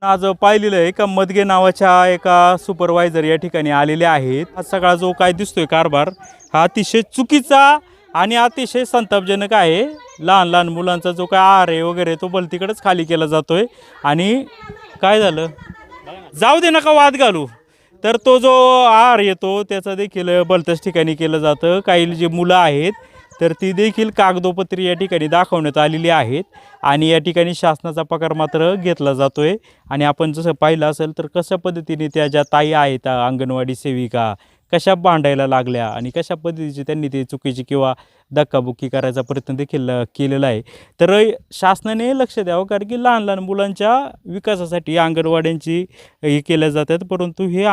आज पाहिलेलं आहे का मदगे नावाच्या एका सुपरवायझर या ठिकाणी आलेले आहेत। हा सगळा जो काय दिसतोय कारभार हा अतिशय चुकीचा आणि अतिशय संतापजनक आहे। लहान लहान मुलांचा जो काय आहार आहे वगैरे तो भलतीकडेच खाली केला जातोय आणि काय झालं जाऊ दे नका वाद घालू। तर तो जो आहार येतो त्याचा देखील भलत्याच ठिकाणी केलं जातं। काही जी मुलं आहेत तर ती देखील कागदोपत्री या ठिकाणी दाखवण्यात आलेली आहेत आणि या ठिकाणी शासनाचा पगार मात्र घेतला जातोय। आणि आपण जसं पाहिलं असेल तर कशा पद्धतीने त्या ज्या ताई आहेत अंगणवाडी सेविका कशा भांडायला लागल्या आणि कशा पद्धतीची त्यांनी ते चुकीची किंवा धक्काबुक्की करायचा प्रयत्न देखील केलेला आहे। तर शासनाने लक्ष द्यावं कारण की लहान लहान मुलांच्या विकासासाठी अंगणवाड्यांची हे केल्या जातात, परंतु हे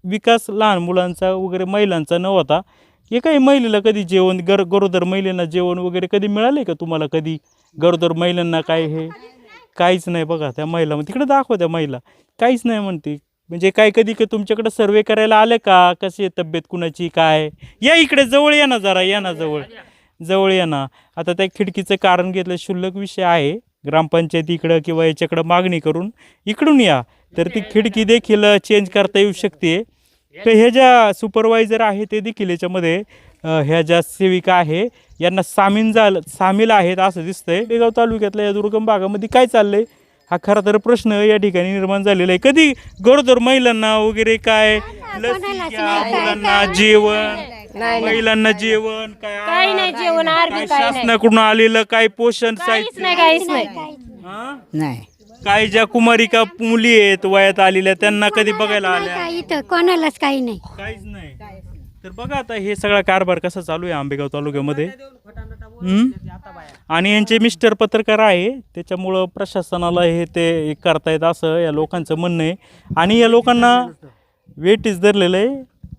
विकास लहान मुलांचा वगैरे महिलांचा न होता हे काही महिलेला कधी जेवण गरोदर महिलांना जेवण वगैरे कधी मिळाले का तुम्हाला? कधी गरोदर महिलांना काय हे काहीच नाही। बघा त्या महिला तिकडे दाखवा, त्या महिला काहीच नाही म्हणते। म्हणजे काय कधी तुमच्याकडे सर्वे करायला आले का कशी आहे तब्येत कुणाची काय? या इकडे जवळ या ना, जरा या ना, जवळ या ना। आता त्या खिडकीचं कारण घेतलं, क्षुल्लक विषय आहे, ग्रामपंचायतीकडं किंवा याच्याकडं मागणी करून इकडून या तर ती खिडकी देखील चेंज करता येऊ शकते। तर हे ज्या सुपरवायझर आहे ते देखील याच्यामध्ये ह्या ज्या सेविका आहे यांना सामील आहेत असं दिसतंय। बेगाव तालुक्यातल्या या दुर्गम भागामध्ये काय चाललंय हा खरा तर प्रश्न या ठिकाणी निर्माण झालेला आहे। कधी गरोदर महिलांना वगैरे काय मुलांना जेवण, महिलांना जेवण काही नाही, जेवण शासनाकडून आलेलं काय पोषण काहीच नाही। काय ज्या कुमारिका मुली आहेत वयात आलेल्या त्यांना कधी बघायला आल्या? इथं कोणालाच काही नाही, काहीच नाही। तर बघा आता हे सगळा कारभार कसा चालू आहे आंबेगाव तालुक्यामध्ये। आणि यांचे मिस्टर पत्रकार आहे त्याच्यामुळं प्रशासनाला हे ते करतायत असं या लोकांचं म्हणणं आहे। आणि या लोकांना वेटीच धरलेलं आहे।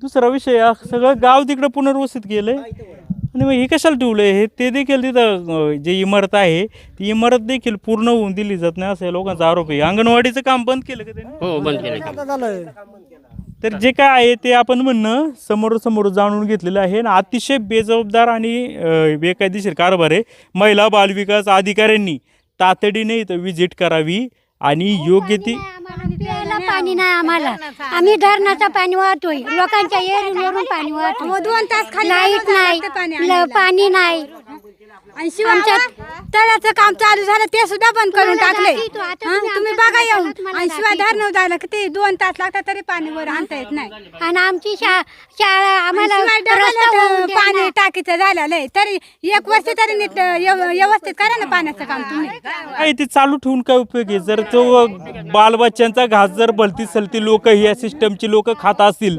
दुसरा विषय सगळं गाव तिकडं पुनर्वसित केलंय आणि मग हे कशाला ठेवलं आहे? हे ते देखील तिथं जे इमारत आहे ती इमारत देखील पूर्ण होऊन दिली जात नाही असं या लोकांचा आरोप आहे। अंगणवाडीचं काम बंद केलं का त्यांनी? हो, बंद केलं। तर जे काय आहे ते आपण म्हणणं समोर जाणून घेतलेलं आहे आणि अतिशय बेजबाबदार आणि बेकायदेशीर कारभार आहे। महिला बालविकास अधिकाऱ्यांनी तातडीने इथं व्हिजिट करावी आणि योग्य ती प्यायला पाणी नाही आम्हाला, आम्ही धरणाचं पाणी वाहतोय, लोकांच्या एरीवरून पाणी वाहतोय, 2 तास लाईट नाही, पाणी नाही। आमच्या तळ्याचं काम चालू झालं ते सुद्धा बंद करून टाकले। तुम्ही बघा येऊन, आणि शिवाय धरणं झालं की ते 2 तास लागतात तरी पाणी वर आणता येत नाही। आणि आमची शाळा आम्हाला पाणी टाकीचं झालेलं आहे, तरी 1 वर्ष तरी नीट व्यवस्थित करा ना पाण्याचं काम तुम्ही। ते चालू ठेवून काय उपयोग आहे? जर तो बालबच्च्यांचा घास जर भलती सलती लोक या सिस्टमची लोक खात असतील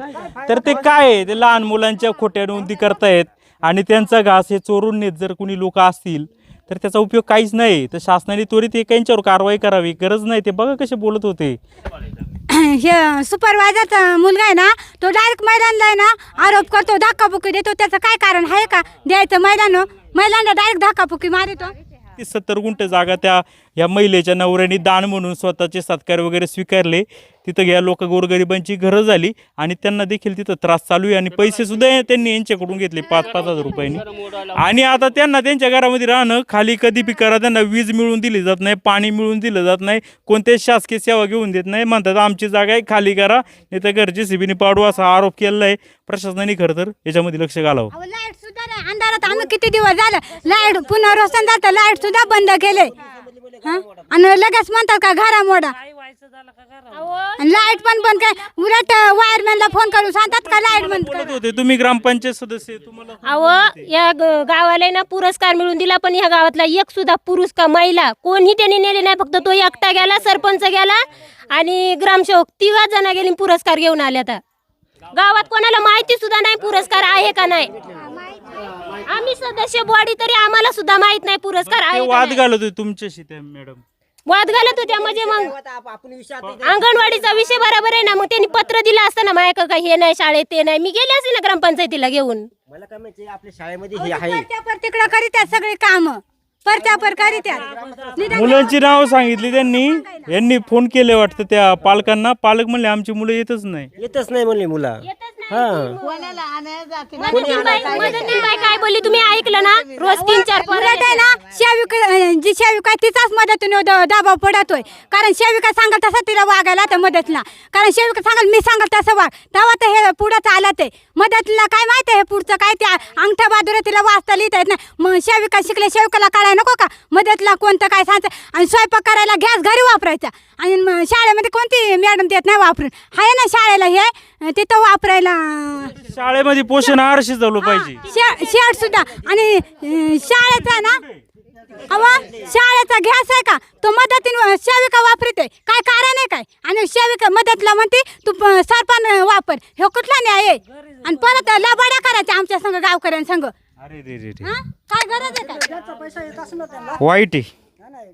तर ते काय आहे? ते लहान मुलांच्या खोट्या नोंदी करतायत आणि त्यांचा घास हे चोरून नेत जर कुणी लोक असतील तर त्याचा उपयोग काहीच नाही। तर शासनाने त्वरित यांच्यावर कारवाई करावी, गरज नाही। ते बघा कसे बोलत होते। हे सुपरवायझरचा मुलगा आहे ना, तो डायरेक्ट महिलांना आहे ना आरोप करतो, धक्काबुक्की देतो। त्याचं काय कारण आहे का द्यायचं? महिलांना डायरेक्ट धक्काबुक्की मारतो। 70 गुंठ जागा त्या या महिलेच्या नवऱ्याने दान म्हणून स्वतःचे सत्कार वगैरे स्वीकारले। तिथं या लोक गोरगरिबांची घरं झाली आणि त्यांना देखील तिथं त्रास चालू आहे आणि पैसे सुद्धा त्यांनी यांच्याकडून घेतले 5-5 हजार रुपयांनी। आणि आता त्यांना त्यांच्या घरामध्ये राहणं खाली कधी बी करा, त्यांना वीज मिळून दिली जात नाही, पाणी मिळून दिलं जात नाही, कोणत्याही शासकीय सेवा घेऊन देत नाही। म्हणतात आमची जागा आहे खाली करा नाही तर घरची सीबीने पाडू असा आरोप केलेला आहे। प्रशासनाने खरं तर याच्यामध्ये लक्ष घालावं। लाईट सुद्धा नाही, अंधारात आम्ही किती दिवस झालं, लाईट पुनर्वसन झालं, लाईट सुद्धा बंद केले आणि लगेच म्हणतात का घरा मोडा, लाईट पण बंद काय, उलट वायरमॅनला फोन करून सांगतात का लाईट बंद करा। होते तुम्ही ग्रामपंचायत सदस्य, तुम्हाला अहो या गावाला ना पुरस्कार मिळून दिला, पण ह्या गावातला एक सुद्धा पुरुष का महिला कोणी त्यांनी नेले नाही, फक्त तो एकटा गेला, सरपंच गेला आणि ग्रामसेवक 3 जण गेली पुरस्कार घेऊन आले। आता गावात कोणाला माहिती सुद्धा नाही पुरस्कार आहे का नाही। आम्ही सदस्य बॉडी तरी आम्हाला सुद्धा माहित नाही पुरस्कार आहे का वाद नाही। घालत होते तुमच्याशी त्या मॅडम? वाद घालत होत्या म्हणजे मग अंगणवाडीचा विषय बरोबर आहे ना, मग त्यांनी पत्र दिलं असतं ना माझ्या का हे नाही शाळेत ते नाही, मी गेले असते ना ग्रामपंचायतीला घेऊन। मला काय माहिती आपल्या शाळेमध्ये हे आहे तिकडं करीत्यात सगळे काम, परत्यापर करीत्यात। मुलांची नाव सांगितली त्यांनी, यांनी फोन केले वाटतं त्या पालकांना, पालक म्हणले आमची मुलं येतच नाही म्हणले मुलं। मदतीबाई काय बोलली तुम्ही ऐकलं ना? रोज 3-4 उलट आहे ना जी सेविका तिचाच मदतीने दबाव पडतोय. कारण सेविका सांगाल तसं तिला वागायला तर मदतला. कारण सेविका सांगाल मी सांगाल तसं वाग तेव्हा तर हे पुढं चालत आहे. मदतला काय माहिती आहे हे पुढचं काय त्या अंगठा बाजूला तिला वाचता लिहिता येत नाही. मग सेविका शिकले सेविकाला काढाय नको का मदतला कोणतं काय सांगायचं. आणि स्वयंपाक करायला गॅस घरी वापरायचा आणि शाळेमध्ये कोणती मॅडम देत नाही वापरून. आहे ना शाळेला हे तिथं वापरायला शाळेमध्ये पोषण आहार शिजवलं पाहिजे. शेड सुद्धा. आणि शाळेचा ना शाळेचा गॅस आहे का तो मदतीने सेविका वापरते काय कारण आहे काय. आणि सेविका मदतला म्हणते तू सरपण वापर हे कुठला न्याय आहे. आणि परत लबाड्या करायच्या आमच्या संघ गावकऱ्यांसंघ. अरे रे रे रे. काय गरज आहे काय. पैसा येत असं ना त्यांना वाईट आहे.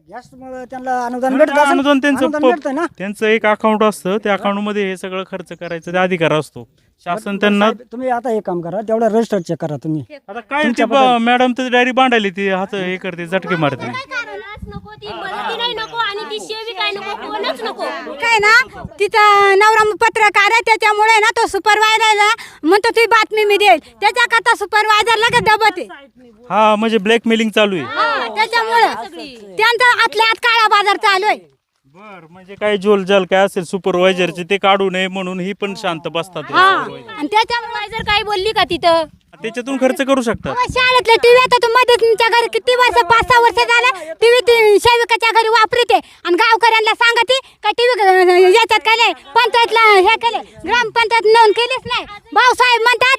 गॅसमुळे त्यांना अनुदान भेटत असेल. अनुदान भेटतंय त्यांचं ना. त्यांचं एक अकाउंट असतं त्या अकाउंटमध्ये हे सगळं खर्च करायचं ते अधिकार असतो. शासन त्यांना तुम्ही आता एक काम करा तेवढा रजिस्टर चेक करा तुम्ही. आता काय ते मॅडम तर डायरी बांधायली ती हात हे करते झटके मारते. नको ती मदती नाही नको आणि ती सेविका नको कोणच नको. काय ना तिचा नवरा पत्रकार आहे त्याच्यामुळे ना तो सुपरवायझरला म्हणतो ती बातमी मी देईल त्याच्याकरता सुपरवायझर लगेच दबते. हा म्हणजे ब्लॅकमेलिंग चालू आहे. त्याच्यामुळे त्यांचा आतल्या आत काळा बाजार चालू आहे. बर म्हणजे काय जोलजाल काय असेल सुपरवायझरचे ते काढू नये म्हणून ही पण शांत बसतात. आणि त्याच्यामुळे जर काय बोलली का तिथं त्याच्यातून खर्च करू शकतात. शाळेतले टीव्ही आता तू मदतीच्या घरी किती वर्ष 5-6 वर्ष झालं टीव्ही सेविकाच्या घरी वापरते. आणि गावकऱ्यांना सांगते का टीव्ही याच्यात केले पंचायतला हे केले ग्रामपंचायत नोंद केलीच नाही. भाऊसाहेब म्हणतात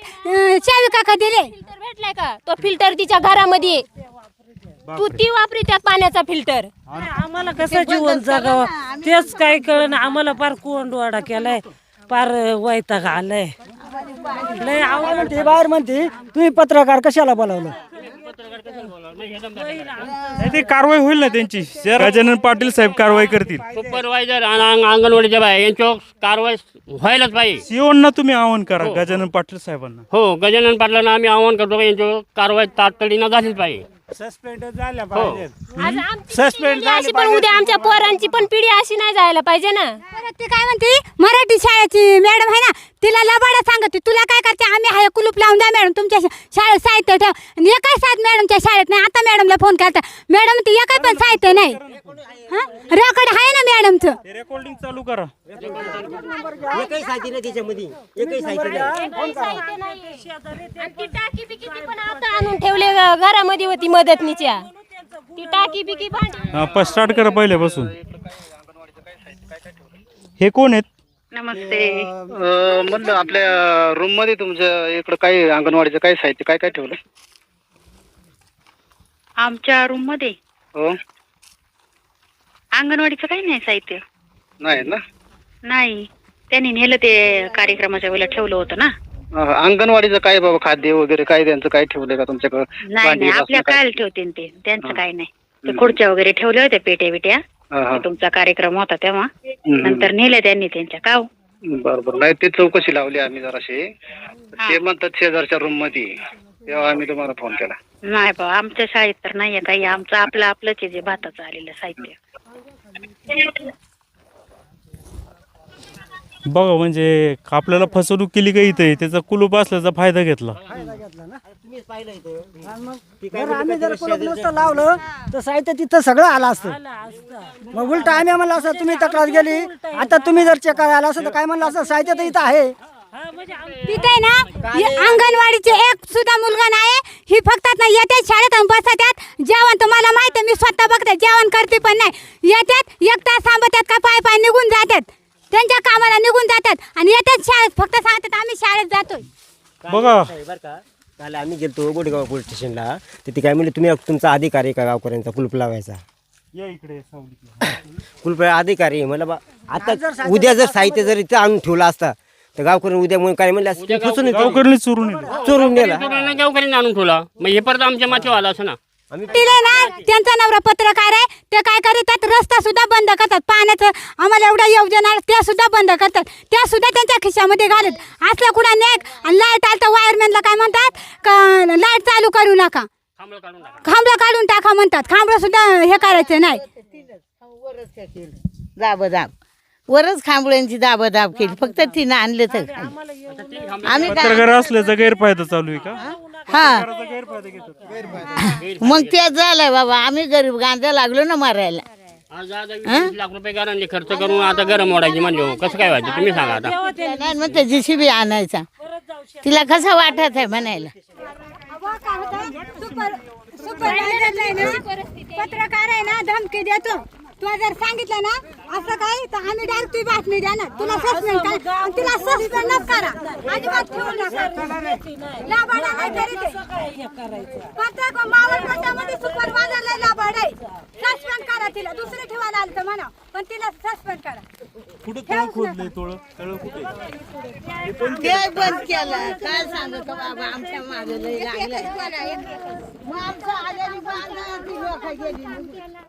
सेविका का दिले. फिल्टर भेटलाय का तो फिल्टर तिच्या घरामध्ये तू ती वापरी त्या पाण्याचा फिल्टर. आम्हाला कसं जीवन जगावं तेच काही कळलं. आम्हाला फार कोंडवाडा केलाय फार वैताग आलाय लय आवड. म्हणते बाहेर म्हणते तुम्ही पत्रकार कशाला बोलावलं. ते कारवाई होईल ना त्यांची. गजानन पाटील साहेब कारवाई करतील. सुपरवायझर आणि अंगणवाडीच्या बाय यांच्यावर कारवाई व्हायलाच पाहिजे. सीओना तुम्ही आवाहन करा गजानन पाटील साहेबांना. हो गजानन पाटलांना आम्ही आवाहन करतो की यांच्यावर कारवाई तातडीनं झालीच पाहिजे. सस्पेंड झाल्या पाहिजे. आज आमची पिढी अशी पण उद्या आमच्या पोरांची पण पिढी अशी नाही जायला पाहिजे ना. ती काय म्हणते मराठी शाळेची मॅडम आहे ना तिला लबाडा सांगते तुला काय करते आम्ही हाय कुलूप लावून द्या मॅडम तुमच्या शाळेत साहित्य ठेव. एकही साथ मॅडमच्या शाळेत नाही. आता मॅडमला फोन करता मॅडम ती एकही पण साहित्य नाही. रेकॉर्ड आहे ना मॅडमचं. रेकॉर्डिंग चालू करा. एकही साहित्य नाही त्याच्यामध्ये एकही साहित्य नाही. आणि ती टाकी बिकी ती पण आता आणून ठेवले घरामध्ये होती मदतनीच्या ती टाकी बिकी भांडी. स्टार्ट करा पहिल्यापासून. हे कोण आहेत. नमस्ते. म्हणलं आपल्या रूम मध्ये तुमच्या इकडं काय अंगणवाडीचं काय साहित्य काय काय ठेवलं. आमच्या रूम मध्ये हो अंगणवाडीचं काही नाही साहित्य. नाही ना. नाही त्यांनी नेलं ते कार्यक्रमाच्या वेळेला ठेवलं होतं ना. अंगणवाडीचं काय बाबा खाद्य वगैरे काय त्यांचं काय ठेवलंय का तुमच्याकडं. नाही नाही आपल्या काय ठेवते ते त्यांचं काही नाही. ते खुर्च्या वगैरे ठेवल्या होत्या पेट्या बिट्या तुमचा कार्यक्रम होता तेव्हा नंतर नेले त्यांनी त्यांच्या काव. बरोबर. नाही ते चौकशी लावली आम्ही जराशी. ते म्हणतात शेजारच्या रूम मध्ये तेव्हा आम्ही तुम्हाला फोन केला. नाही बा आमच्या शाळेत तर नाहीये काही. आमचं आपलंच आहे जे भाताचं आलेलं साहित्य. बघा म्हणजे आपल्याला फसवणूक केली का इथे त्याचा कुलूप असल्याचा फायदा घेतला. तुम्हीच पाहिलं इथं. आम्ही जर कुलूप नसतं लावलं तर साहित्य तिथं सगळं आलं असतं. मग उलट आम्ही म्हणलं असं तुम्ही तक्रार गेली आता तुम्ही जर चेक करायला असं तर काय म्हणलं असं साहित्य तर इथं आहे. तिथे ना अंगणवाडीचे एक सुद्धा मुलगा नाही. ही फक्त ना येतात शाळेत बसतात जेवण तुम्हाला माहिती आहे मी स्वतः बघते जेवण करते पण नाही. येतात 1 तास थांबतात का पाय पाय निघून जातात त्यांच्या कामाला निघून जातात आणि येतात शाळेत फक्त सांगतात आम्ही शाळेत जातोय. बघा बरं का काल आम्ही गेलतो गोडेगाव पोलीस स्टेशनला तिथे काय म्हणले तुम्ही तुमचा अधिकारी का गावकऱ्यांचा कुलूप लावायचा. या इकडे कुलूप अधिकारी मला बा आता उद्या जर साहित्य जर इथं आणून ठेवला असता तर गावकऱ्यांनी उद्या म्हणून काय म्हणलं असं फसून गावकऱ्यांनी चोरून नेला. गावकऱ्यांनी आणून ठेवला मग हे परत आमच्या माथ्यावर आला असं ना. तिला ना त्यांचा नवरा पत्रकार आहे ते काय करतात रस्ता सुद्धा बंद करतात. पाण्याचं आम्हाला एवढ्या योजना त्या सुद्धा बंद करतात. त्या सुद्धा त्यांच्या खिशामध्ये घालत असल्या कुठं नेक. आणि लाईट आलं तर वायरमॅनला काय म्हणतात का लाईट चालू करू नका खांबळं काढून टाका म्हणतात. खांबळं सुद्धा हे करायचं नाही. जाब वरच खांबळ्यांची दाबादाब केली फक्त तिनं आणलं तर आम्ही काय पत्रकार असल्याचा गैरफायदा चालू आहे का? हा पत्रकाराचा गैरफायदा घेतात. मग तेच झालंय बाबा आम्ही गरीब गांजा लागलो ना मारायला आज 20 लाख रुपये घरांनी खर्च करून आता गरम ओढायची म्हणजे कसं काय व्हायचं तुम्ही सांगा आता. नाही म्हणते JCB आणायचा तिला कसा वाटत आहे म्हणायला. पत्रकार आहे ना धमकी देतो तू जर सांगितलं ना असं काय तर आम्ही डायरेक्ट तुझी बातमी द्या ना तुला सस्पेंड करा आणि तिला सस्पेंडच करा अजिबात ठेवू नका लाभाडा नाही तरी ते प्रत्येक मावळपट्ट्यामध्ये सुपरवायझरला लाभाड आहे सस्पेंड करा तिला दुसरी ठेवायला आलं तर म्हणा पण तिला सस्पेंड करा. कुठं तळ खोदलंय तळ कुठे? ते बंद केलं काय सांगतो बाबा आमच्या मागे लय लागलं मग आमचं आजारी बांधा ती लोक गेली